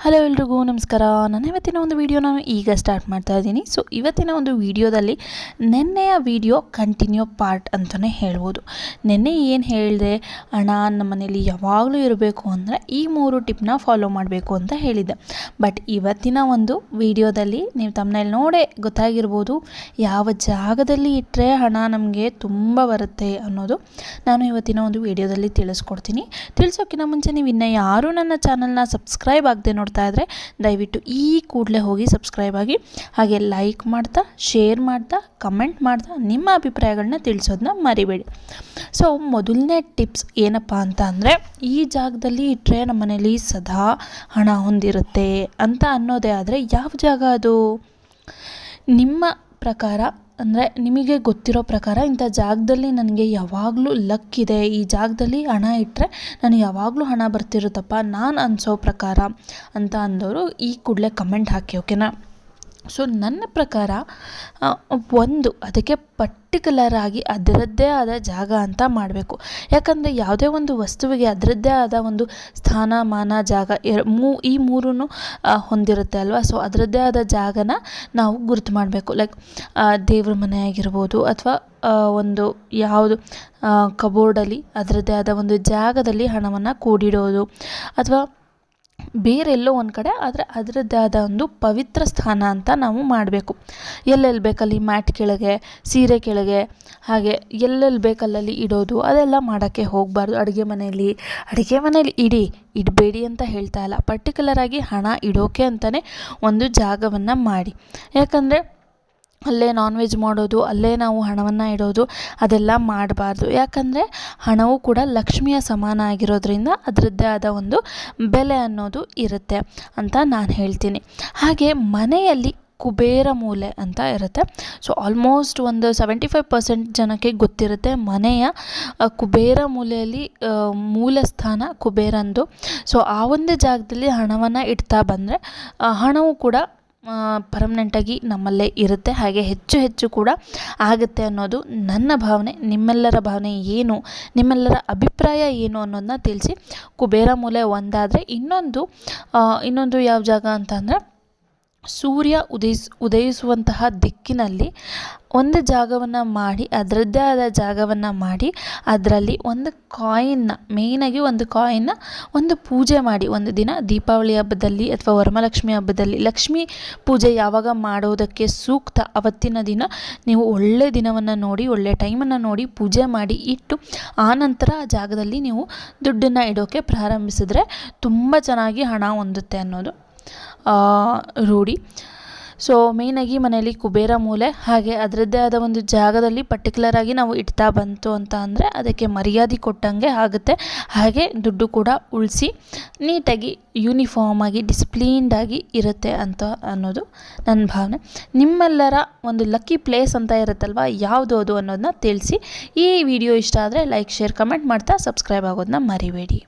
Hello ಎಲ್ರಿಗೂ ನಮಸ್ಕಾರ. ನಾನು ಇವತ್ತಿನ ಒಂದು ವಿಡಿಯೋನ ಈಗ ಸ್ಟಾರ್ಟ್ ಮಾಡ್ತಾ ಇದ್ದೀನಿ. ಸೊ ಇವತ್ತಿನ ಒಂದು ವಿಡಿಯೋದಲ್ಲಿ ನೆನ್ನೆಯ ವಿಡಿಯೋ ಕಂಟಿನ್ಯೂ ಪಾರ್ಟ್ ಅಂತಲೇ ಹೇಳ್ಬೋದು. ನೆನ್ನೆ ಏನು ಹೇಳಿದೆ, ಹಣ ನಮ್ಮ ಮನೇಲಿ ಯಾವಾಗಲೂ ಇರಬೇಕು ಅಂದರೆ ಈ 3 ಟಿಪ್ನ ಫಾಲೋ ಮಾಡಬೇಕು ಅಂತ ಹೇಳಿದ್ದೆ. ಬಟ್ ಇವತ್ತಿನ ಒಂದು ವಿಡಿಯೋದಲ್ಲಿ ನೀವು ತಮ್ಮನೇಲಿ ನೋಡೇ ಗೊತ್ತಾಗಿರ್ಬೋದು ಯಾವ ಜಾಗದಲ್ಲಿ ಇಟ್ಟರೆ ಹಣ ನಮಗೆ ತುಂಬ ಬರುತ್ತೆ ಅನ್ನೋದು ನಾನು ಇವತ್ತಿನ ಒಂದು ವಿಡಿಯೋದಲ್ಲಿ ತಿಳಿಸ್ಕೊಡ್ತೀನಿ. ತಿಳಿಸೋಕ್ಕಿಂತ ಮುಂಚೆ ನೀವು ಇನ್ನೂ ಯಾರೂ ನನ್ನ ಚಾನಲ್ನ ಸಬ್ಸ್ಕ್ರೈಬ್ ಆಗದೆ ನೋಡ್ತಾ ಇದ್ದರೆ ದಯವಿಟ್ಟು ಈ ಕೂಡಲೇ ಹೋಗಿ ಸಬ್ಸ್ಕ್ರೈಬ್ ಆಗಿ, ಹಾಗೆ ಲೈಕ್ ಮಾಡ್ತಾ, ಶೇರ್ ಮಾಡ್ತಾ, ಕಮೆಂಟ್ ಮಾಡ್ತಾ ನಿಮ್ಮ ಅಭಿಪ್ರಾಯಗಳನ್ನ ತಿಳಿಸೋದನ್ನ ಮರಿಬೇಡಿ. ಸೊ ಮೊದಲನೇ ಟಿಪ್ಸ್ ಏನಪ್ಪ ಅಂತ ಅಂದರೆ, ಈ ಜಾಗದಲ್ಲಿ ಇಟ್ಟರೆ ನಮ್ಮ ಮನೇಲಿ ಸದಾ ಹಣ ಹೊಂದಿರುತ್ತೆ ಅಂತ ಅನ್ನೋದೇ ಆದರೆ ಯಾವ ಜಾಗ ಅದು? ನಿಮ್ಮ ಪ್ರಕಾರ ಅಂದರೆ ನಿಮಗೆ ಗೊತ್ತಿರೋ ಪ್ರಕಾರ ಇಂಥ ಜಾಗದಲ್ಲಿ ನನಗೆ ಯಾವಾಗಲೂ ಲಕ್ ಇದೆ, ಈ ಜಾಗದಲ್ಲಿ ಹಣ ಇಟ್ಟರೆ ನನಗೆ ಯಾವಾಗಲೂ ಹಣ ಬರ್ತಿರುತ್ತಪ್ಪ ನಾನು ಅನಿಸೋ ಪ್ರಕಾರ ಅಂತ ಅಂದವರು ಈ ಕೂಡಲೇ ಕಮೆಂಟ್ ಹಾಕಿ, ಓಕೆನಾ? ಸೊ ನನ್ನ ಪ್ರಕಾರ ಒಂದು ಅದಕ್ಕೆ ಪರ್ಟಿಕ್ಯುಲರ್ ಆಗಿ ಅದರದ್ದೇ ಆದ ಜಾಗ ಅಂತ ಮಾಡಬೇಕು. ಯಾಕಂದರೆ ಯಾವುದೇ ಒಂದು ವಸ್ತುವಿಗೆ ಅದರದ್ದೇ ಆದ ಒಂದು ಸ್ಥಾನಮಾನ ಜಾಗ ಈ ಮೂರೂ ಹೊಂದಿರುತ್ತೆ ಅಲ್ವಾ. ಸೊ ಅದರದ್ದೇ ಆದ ಜಾಗನ ನಾವು ಗುರುತು ಮಾಡಬೇಕು. ಲೈಕ್ ದೇವ್ರ ಮನೆ ಆಗಿರ್ಬೋದು, ಅಥವಾ ಒಂದು ಯಾವುದು ಕಬೋರ್ಡಲ್ಲಿ ಅದರದ್ದೇ ಆದ ಒಂದು ಜಾಗದಲ್ಲಿ ಹಣವನ್ನು ಕೂಡಿಡೋದು, ಅಥವಾ ಬೇರೆಲ್ಲೋ ಒಂದು ಕಡೆ ಆದರೆ ಅದರದ್ದೇ ಆದ ಒಂದು ಪವಿತ್ರ ಸ್ಥಾನ ಅಂತ ನಾವು ಮಾಡಬೇಕು. ಎಲ್ಲೆಲ್ಲಿ ಬೇಕಲ್ಲಿ ಮ್ಯಾಟ್ ಕೆಳಗೆ, ಸೀರೆ ಕೆಳಗೆ, ಹಾಗೆ ಎಲ್ಲೆಲ್ಲಿ ಬೇಕಲ್ಲಲ್ಲಿ ಇಡೋದು ಅದೆಲ್ಲ ಮಾಡೋಕ್ಕೆ ಹೋಗಬಾರ್ದು. ಅಡುಗೆ ಮನೆಯಲ್ಲಿ ಇಡಬೇಡಿ ಅಂತ ಹೇಳ್ತಾ ಇಲ್ಲ, ಪರ್ಟಿಕ್ಯುಲರ್ ಆಗಿ ಹಣ ಇಡೋಕೆ ಅಂತಲೇ ಒಂದು ಜಾಗವನ್ನು ಮಾಡಿ. ಯಾಕಂದರೆ ಅಲ್ಲೇ ನಾನ್ ವೆಜ್ ಮಾಡೋದು, ಅಲ್ಲೇ ನಾವು ಹಣವನ್ನು ಇಡೋದು ಅದೆಲ್ಲ ಮಾಡಬಾರ್ದು. ಯಾಕಂದರೆ ಹಣವು ಕೂಡ ಲಕ್ಷ್ಮಿಯ ಸಮಾನ ಆಗಿರೋದ್ರಿಂದ ಅದರದ್ದೇ ಆದ ಒಂದು ಬೆಲೆ ಅನ್ನೋದು ಇರುತ್ತೆ ಅಂತ ನಾನು ಹೇಳ್ತೀನಿ. ಹಾಗೆ ಮನೆಯಲ್ಲಿ ಕುಬೇರ ಮೂಲೆ ಅಂತ ಇರುತ್ತೆ. ಸೊ ಆಲ್ಮೋಸ್ಟ್ ಒಂದು 75% ಜನಕ್ಕೆ ಗೊತ್ತಿರುತ್ತೆ ಮನೆಯ ಕುಬೇರ ಮೂಲೆಯಲ್ಲಿ ಮೂಲ ಸ್ಥಾನ ಕುಬೇರಂದು. ಸೊ ಆ ಒಂದು ಜಾಗದಲ್ಲಿ ಹಣವನ್ನು ಇಡ್ತಾ ಬಂದರೆ ಹಣವು ಕೂಡ ಪರ್ಮನೆಂಟಾಗಿ ನಮ್ಮಲ್ಲೇ ಇರುತ್ತೆ, ಹಾಗೆ ಹೆಚ್ಚು ಕೂಡ ಆಗುತ್ತೆ ಅನ್ನೋದು ನನ್ನ ಭಾವನೆ. ನಿಮ್ಮೆಲ್ಲರ ಭಾವನೆ ಏನು, ನಿಮ್ಮೆಲ್ಲರ ಅಭಿಪ್ರಾಯ ಏನು ಅನ್ನೋದನ್ನ ತಿಳಿಸಿ. ಕುಬೇರ ಮೂಲೆ ಒಂದಾದರೆ ಇನ್ನೊಂದು ಯಾವ ಜಾಗ ಅಂತ ಅಂದರೆ, ಸೂರ್ಯ ಉದಯಿಸುವಂತಹ ದಿಕ್ಕಿನಲ್ಲಿ ಒಂದು ಜಾಗವನ್ನು ಮಾಡಿ, ಅದರದ್ದೇ ಆದ ಜಾಗವನ್ನು ಮಾಡಿ, ಅದರಲ್ಲಿ ಒಂದು ಕಾಯಿನ್ನ, ಮೇಯ್ನಾಗಿ ಒಂದು ಕಾಯಿನ್ನ ಒಂದು ಪೂಜೆ ಮಾಡಿ. ಒಂದು ದಿನ ದೀಪಾವಳಿ ಹಬ್ಬದಲ್ಲಿ ಅಥವಾ ವರಮಹಾಲಕ್ಷ್ಮಿ ಹಬ್ಬದಲ್ಲಿ ಲಕ್ಷ್ಮೀ ಪೂಜೆ ಯಾವಾಗ ಮಾಡೋದಕ್ಕೆ ಸೂಕ್ತ ಅವತ್ತಿನ ದಿನ ನೀವು ಒಳ್ಳೆ ದಿನವನ್ನು ನೋಡಿ, ಒಳ್ಳೆ ಟೈಮನ್ನು ನೋಡಿ ಪೂಜೆ ಮಾಡಿ ಇಟ್ಟು ಆನಂತರ ಆ ಜಾಗದಲ್ಲಿ ನೀವು ದುಡ್ಡನ್ನು ಇಡೋಕ್ಕೆ ಪ್ರಾರಂಭಿಸಿದ್ರೆ ತುಂಬ ಚೆನ್ನಾಗಿ ಹಣ ಹೊಂದುತ್ತೆ ಅನ್ನೋದು ರೂಢಿ. ಸೊ ಮೇಯ್ನಾಗಿ ಮನೆಯಲ್ಲಿ ಕುಬೇರ ಮೂಲೆ, ಹಾಗೆ ಅದರದ್ದೇ ಆದ ಒಂದು ಜಾಗದಲ್ಲಿ ಪರ್ಟಿಕ್ಯುಲರ್ ಆಗಿ ನಾವು ಇಡ್ತಾ ಬಂತು ಅಂತ ಅಂದರೆ ಅದಕ್ಕೆ ಮರ್ಯಾದೆ ಕೊಟ್ಟಂಗೆ ಆಗುತ್ತೆ. ಹಾಗೆ ದುಡ್ಡು ಕೂಡ ಉಳಿಸಿ ನೀಟಾಗಿ ಯೂನಿಫಾರ್ಮ್ ಆಗಿ ಡಿಸಿಪ್ಲೀನ್ಡಾಗಿ ಇರುತ್ತೆ ಅಂತ ಅನ್ನೋದು ನನ್ನ ಭಾವನೆ. ನಿಮ್ಮೆಲ್ಲರ ಒಂದು ಲಕ್ಕಿ ಪ್ಲೇಸ್ ಅಂತ ಇರುತ್ತಲ್ವ, ಯಾವುದು ಅದು ಅನ್ನೋದನ್ನ ತಿಳಿಸಿ. ಈ ವಿಡಿಯೋ ಇಷ್ಟ ಆದರೆ ಲೈಕ್, ಶೇರ್, ಕಮೆಂಟ್ ಮಾಡ್ತಾ ಸಬ್ಸ್ಕ್ರೈಬ್ ಆಗೋದನ್ನ ಮರಿಬೇಡಿ.